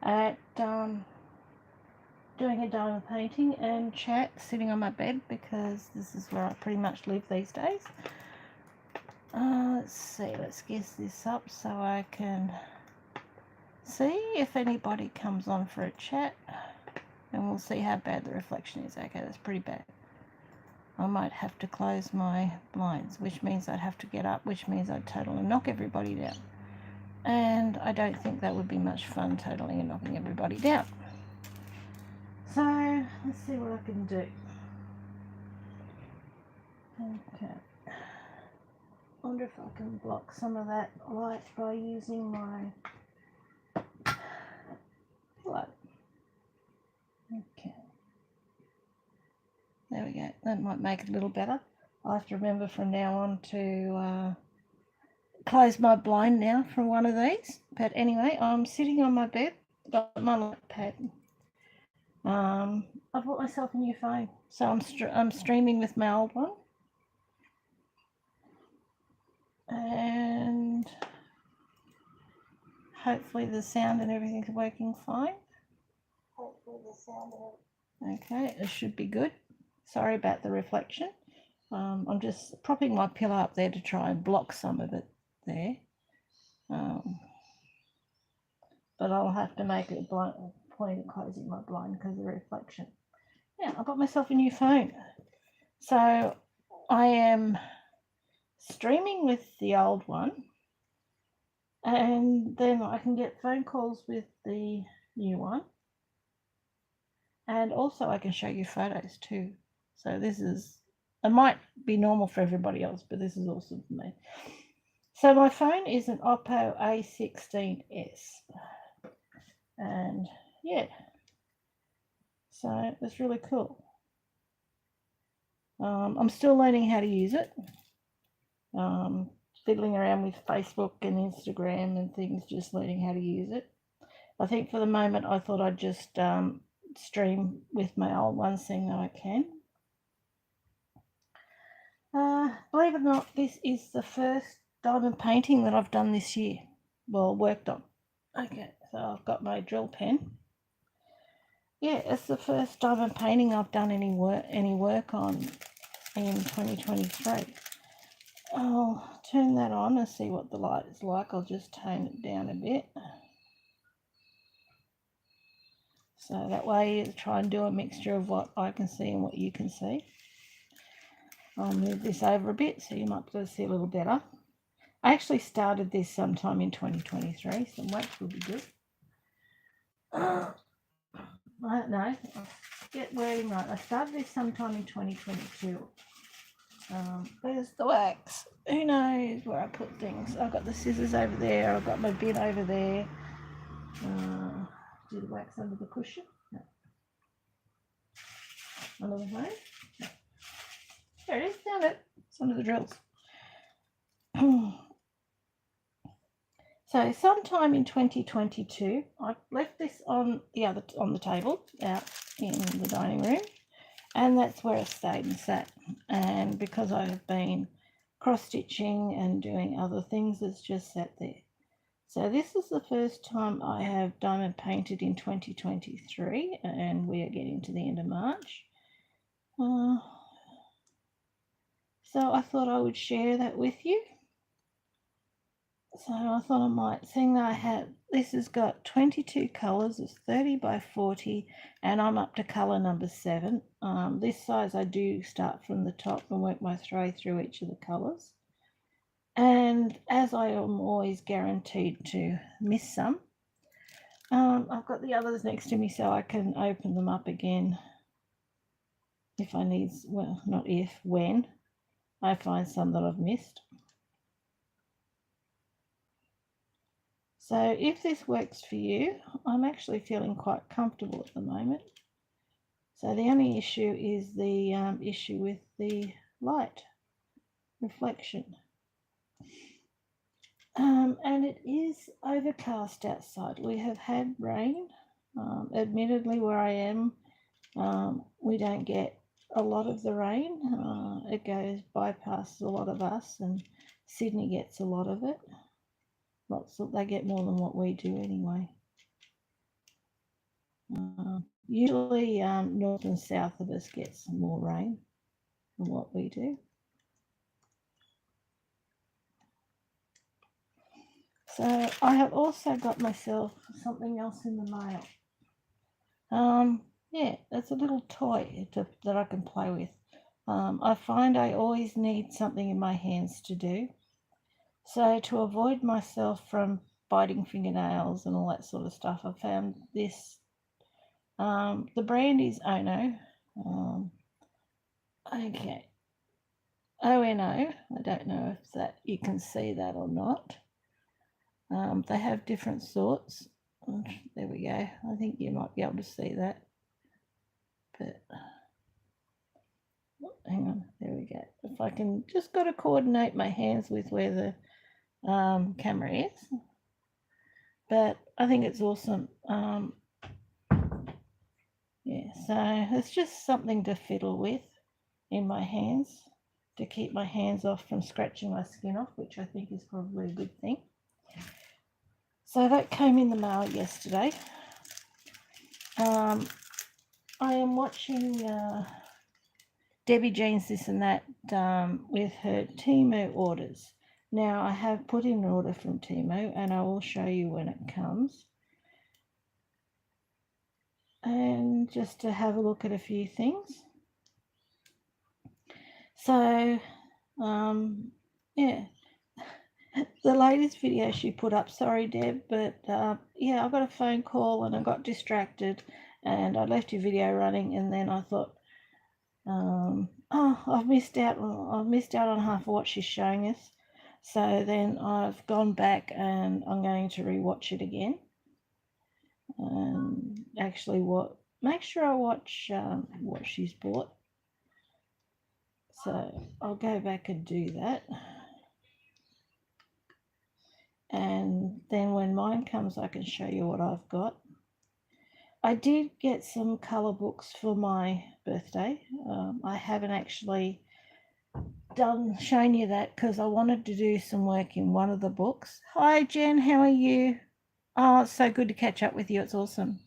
at doing a diamond painting and chat sitting on my bed, because this is where I pretty much live these days. Let's see, let's guess this up so I can see if anybody comes on for a chat, and we'll see how bad the reflection is. Okay, that's pretty bad. I might have to close my blinds, which means I'd have to get up, which means I'd totally knock everybody down. And I don't think that would be much fun, totally and knocking everybody down. So let's see what I can do. Okay. I wonder if I can block some of that light by using my pillow. Okay. There we go. That might make it a little better. I'll have to remember from now on to close my blind now from one of these. But anyway, I'm sitting on my bed, got my light pad. I bought myself a new phone, so I'm streaming with my old one. And hopefully the sound and everything's working fine. Okay, it should be good. Sorry about the reflection. I'm just propping my pillow up there to try and block some of it there. But I'll have to make it a point of closing my blind because of the reflection. Yeah, I got myself a new phone. So I am streaming with the old one, and then I can get phone calls with the new one. And also I can show you photos too. So this is, it might be normal for everybody else, but this is awesome for me. So my phone is an Oppo A16s. And yeah, so it's really cool. I'm still learning how to use it. Fiddling around with Facebook and Instagram and things, just learning how to use it. I think for the moment I thought I'd just stream with my old one, seeing that I can. Believe it or not, this is the first diamond painting that I've done this year. Well, worked on. Okay, so I've got my drill pen. Yeah, it's the first diamond painting I've done any work on in 2023. I'll turn that on and see what the light is like. I'll just tone it down a bit. So that way you try and do a mixture of what I can see and what you can see. I'll move this over a bit so you might be able to see a little better. I actually started this sometime in 2023, so wax will be good. I don't know, get wording right. I started this sometime in 2022. Where's the wax? Who knows where I put things? I've got the scissors over there. I've got my bin over there. Do the wax under the cushion? No. Under the hose? No. There it is, found it. It's under the drills. So sometime in 2022, I left this on the table out in the dining room, and that's where it stayed and sat. And because I have been cross-stitching and doing other things, it's just sat there. So this is the first time I have diamond painted in 2023, and we are getting to the end of March. So I thought I would share that with you. So I thought I might, seeing that this has got 22 colours, it's 30 by 40, and I'm up to colour number 7. This size I do start from the top and work my way through each of the colours. And as I am always guaranteed to miss some, I've got the others next to me so I can open them up again if I need, well, not if, when I find some that I've missed. So if this works for you, I'm actually feeling quite comfortable at the moment. So the only issue is the issue with the light reflection. And it is overcast outside. We have had rain. Admittedly, where I am, we don't get a lot of the rain. It bypasses a lot of us, and Sydney gets a lot of it. They get more than what we do anyway. Usually north and south of us gets more rain than what we do. So I have also got myself something else in the mail. Yeah, it's a little toy that I can play with. I find I always need something in my hands to do. So to avoid myself from biting fingernails and all that sort of stuff, I found this. The brand is Ono. Okay. ONO. I don't know if that you can see that or not. They have different sorts. There we go. I think you might be able to see that. But hang on, there we go. If I can just got to coordinate my hands with where the camera is. But I think it's awesome. Yeah, so it's just something to fiddle with in my hands to keep my hands off from scratching my skin off, which I think is probably a good thing. So that came in the mail yesterday. I am watching Debbie Jean's This and That with her Temu orders. Now I have put in an order from Temu and I will show you when it comes. And just to have a look at a few things. So, yeah, the latest video she put up, sorry Deb, but yeah, I got a phone call and I got distracted and I left your video running and then I thought, oh, I've missed out on half of what she's showing us. So then I've gone back and I'm going to rewatch it again. And actually make sure I watch what she's bought. So I'll go back and do that. And then when mine comes, I can show you what I've got. I did get some colour books for my birthday. I haven't actually shown you that because I wanted to do some work in one of the books. Hi Jen, how are you? Oh, it's so good to catch up with you. It's awesome.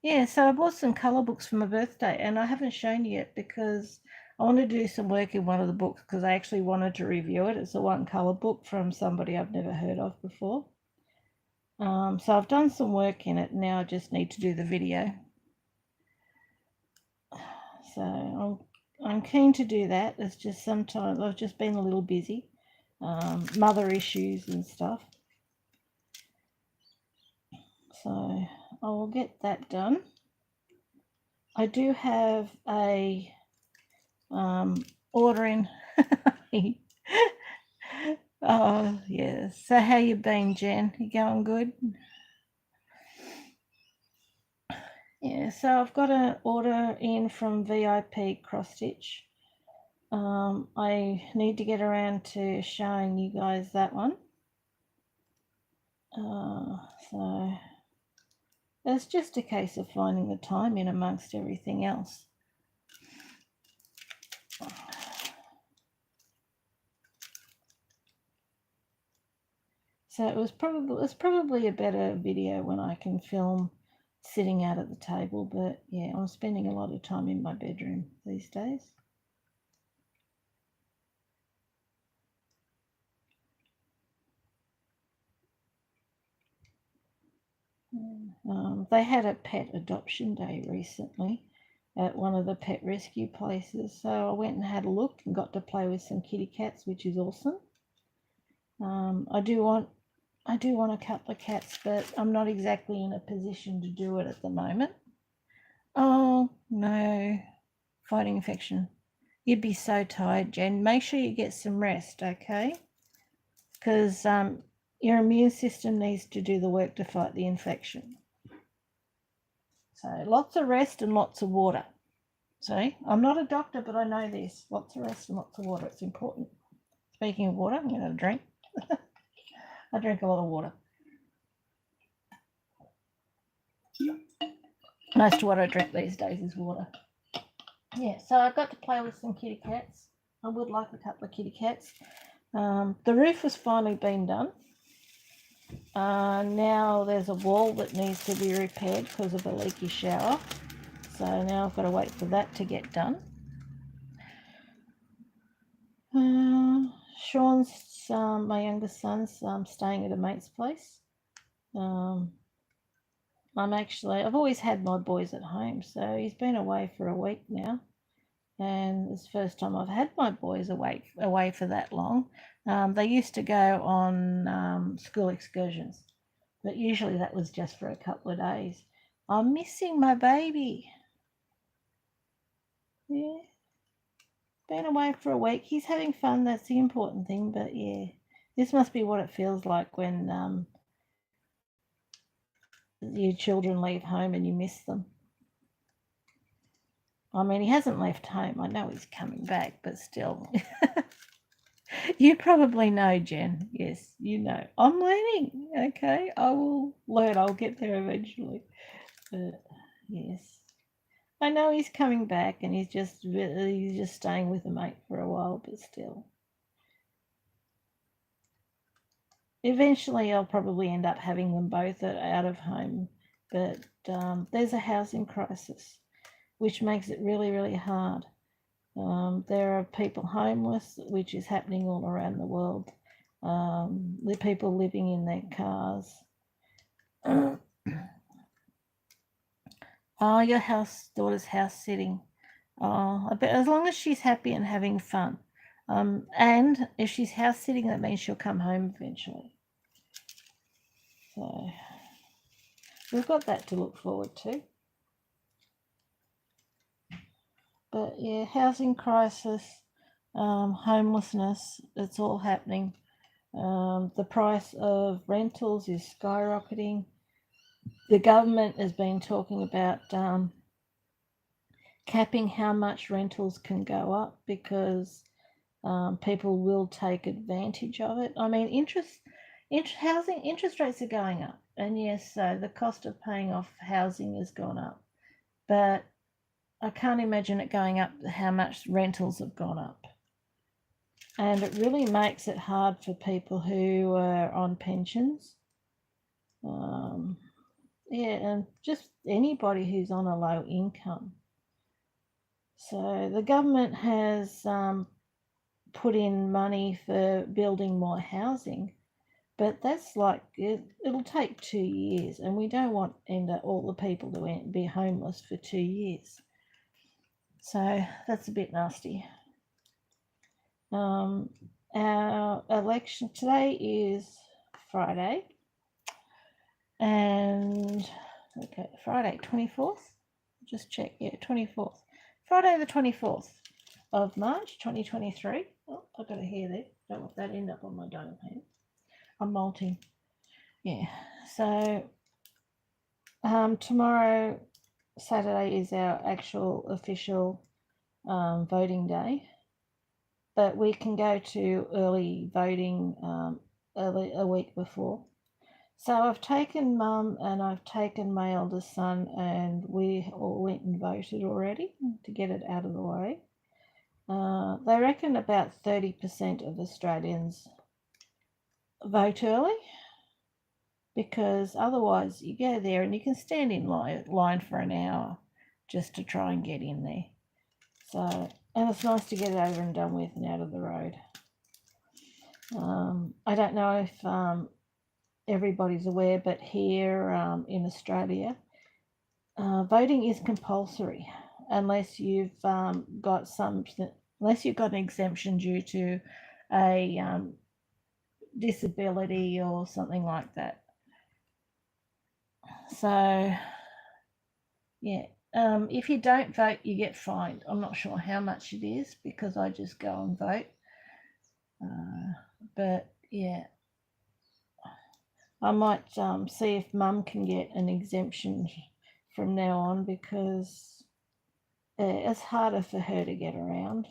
Yeah, so I bought some colour books for my birthday and I haven't shown you yet because I wanted to do some work in one of the books because I actually wanted to review it. It's a one colour book from somebody I've never heard of before. So I've done some work in it. Now I just need to do the video. So I'm keen to do that. It's just sometimes I've just been a little busy. Mother issues and stuff. So I will get that done. I do have a ordering. Oh yeah. So how you been, Jen? You going good? Yeah. So I've got an order in from VIP Cross Stitch. I need to get around to showing you guys that one. So it's just a case of finding the time in amongst everything else. So it's probably a better video when I can film sitting out at the table, but yeah, I'm spending a lot of time in my bedroom these days. They had a pet adoption day recently at one of the pet rescue places, so I went and had a look and got to play with some kitty cats, which is awesome. I do want a couple of cats, but I'm not exactly in a position to do it at the moment. Oh no, fighting infection. You'd be so tired, Jen. Make sure you get some rest, okay? Because your immune system needs to do the work to fight the infection. So lots of rest and lots of water. See, I'm not a doctor, but I know this. Lots of rest and lots of water. It's important. Speaking of water, I'm going to drink. I drink a lot of water. Most of what I drink these days is water. Yeah, so I got to play with some kitty cats. I would like a couple of kitty cats. The roof has finally been done. Now there's a wall that needs to be repaired because of a leaky shower. So now I've got to wait for that to get done. Sean's, my youngest son's staying at a mate's place. I've always had my boys at home, so he's been away for a week now. And it's the first time I've had my boys away for that long. They used to go on school excursions, but usually that was just for a couple of days. I'm missing my baby. Yeah, been away for a week. He's having fun. That's the important thing. But yeah, this must be what it feels like when your children leave home and you miss them. I mean, he hasn't left home. I know he's coming back, but still. You probably know, Jen. Yes, you know. I'm learning. Okay, I will learn. I'll get there eventually. But yes, I know he's coming back, and he's just staying with a mate for a while. But still, eventually, I'll probably end up having them both out of home. But there's a housing crisis, which makes it really, really hard. There are people homeless, which is happening all around the world. The people living in their cars. Oh, your daughter's house sitting. Oh, but as long as she's happy and having fun. And if she's house sitting, that means she'll come home eventually. So we've got that to look forward to. But yeah, housing crisis, homelessness, it's all happening. The price of rentals is skyrocketing. The government has been talking about capping how much rentals can go up because people will take advantage of it. I mean, housing interest rates are going up, and yes, so the cost of paying off housing has gone up, but I can't imagine it going up how much rentals have gone up. And it really makes it hard for people who are on pensions. Yeah, and just anybody who's on a low income. So the government has put in money for building more housing, but that's like it'll take 2 years, and we don't want all the people to be homeless for 2 years. So that's a bit nasty. Our election today is Friday, and okay, Friday 24th. Just check, yeah, 24th. Friday the 24th of March 2023. Oh, I've got a hair there. Don't want that to end up on my dining pan. I'm molting. Yeah. So tomorrow, Saturday, is our actual official voting day. But we can go to early voting a week before. So I've taken Mum and I've taken my eldest son, and we all went and voted already to get it out of the way. They reckon about 30% of Australians vote early, because otherwise you go there and you can stand in line for an hour just to try and get in there. So, and it's nice to get it over and done with and out of the road. I don't know if everybody's aware, but here in Australia, voting is compulsory unless you've got an exemption due to a disability or something like that. So, yeah, if you don't vote, you get fined. I'm not sure how much it is because I just go and vote. But yeah, I might see if Mum can get an exemption from now on, because it's harder for her to get around.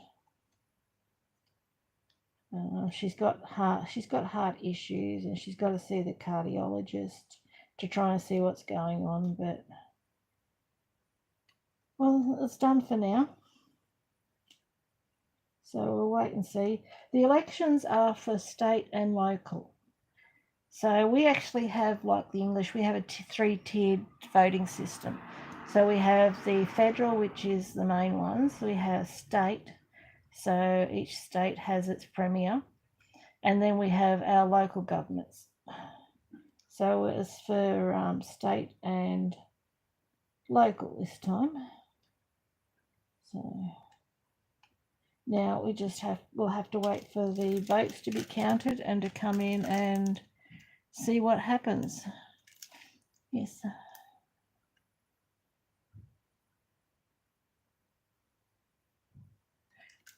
She's got heart issues, and she's got to see the cardiologist to try and see what's going on. But well, it's done for now. So we'll wait and see. The elections are for state and local. So we actually have, like the English, we have a three-tiered voting system. So we have the federal, which is the main ones. We have state. So each state has its premier. And then we have our local governments. So it's for state and local this time. So now we'll have to wait for the votes to be counted and to come in and see what happens. Yes.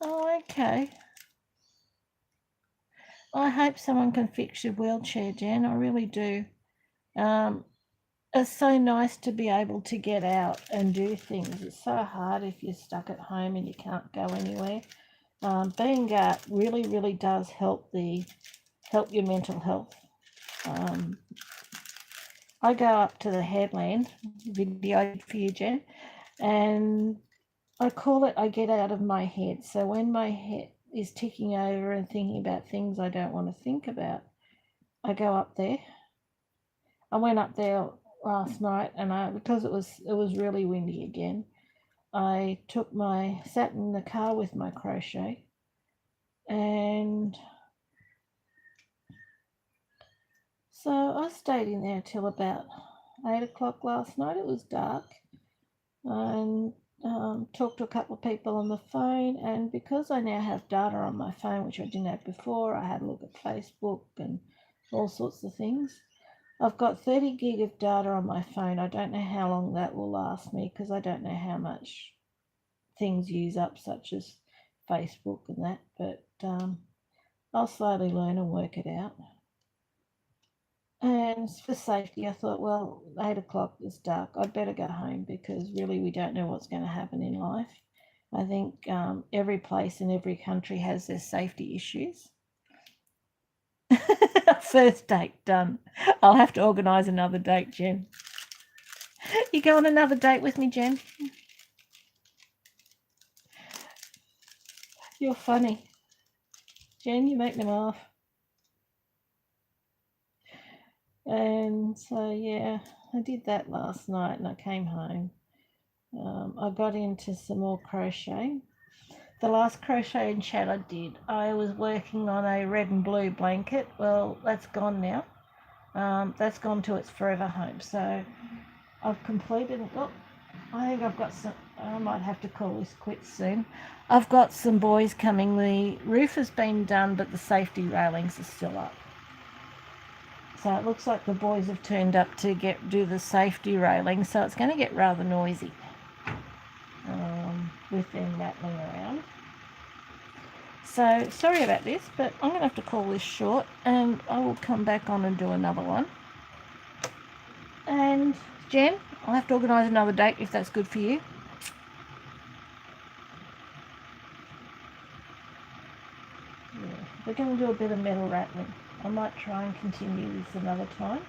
Oh, okay. I hope someone can fix your wheelchair, Jen. I really do. It's so nice to be able to get out and do things. It's so hard if you're stuck at home and you can't go anywhere. Being out really, really does help your mental health. I go up to the headland, video for you, Jen, and I call it I get out of my head. So when my head is ticking over and thinking about things I don't want to think about, I go up there. I went up there last night, and because it was really windy again, I sat in the car with my crochet, and so I stayed in there till about 8 o'clock last night. It was dark, and talked to a couple of people on the phone. And because I now have data on my phone, which I didn't have before, I had a look at Facebook and all sorts of things. I've got 30 gig of data on my phone. I don't know how long that will last me, because I don't know how much things use up, such as Facebook and that, but I'll slowly learn and work it out. And for safety, I thought, well, 8 o'clock is dark. I'd better go home, because really we don't know what's going to happen in life. I think every place in every country has their safety issues. First date done. I'll have to organise another date, Jen. You go on another date with me, Jen? You're funny. Jen, you make me laugh. And so, yeah, I did that last night, and I came home. I got into some more crochet. The last crochet and chat I did, I was working on a red and blue blanket. Well, that's gone now. That's gone to its forever home. So I've completed. Look, I think I've got some. I might have to call this quits soon. I've got some boys coming. The roof has been done, but the safety railings are still up. So it looks like the boys have turned up to do the safety railing. So it's going to get rather noisy with them rattling around. So sorry about this, but I'm going to have to call this short, and I will come back on and do another one. And Jen, I'll have to organise another date if that's good for you. Yeah, we're going to do a bit of metal rattling. I might try and continue this another time,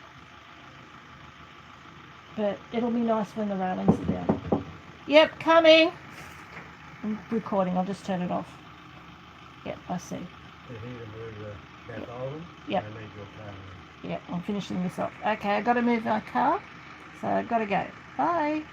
but it'll be nice when the railings are down. Yep, coming. I'm recording. I'll just turn it off. Yep, I see. Yep. Yep, I'm finishing this off. Okay, I've got to move my car, so I've got to go. Bye.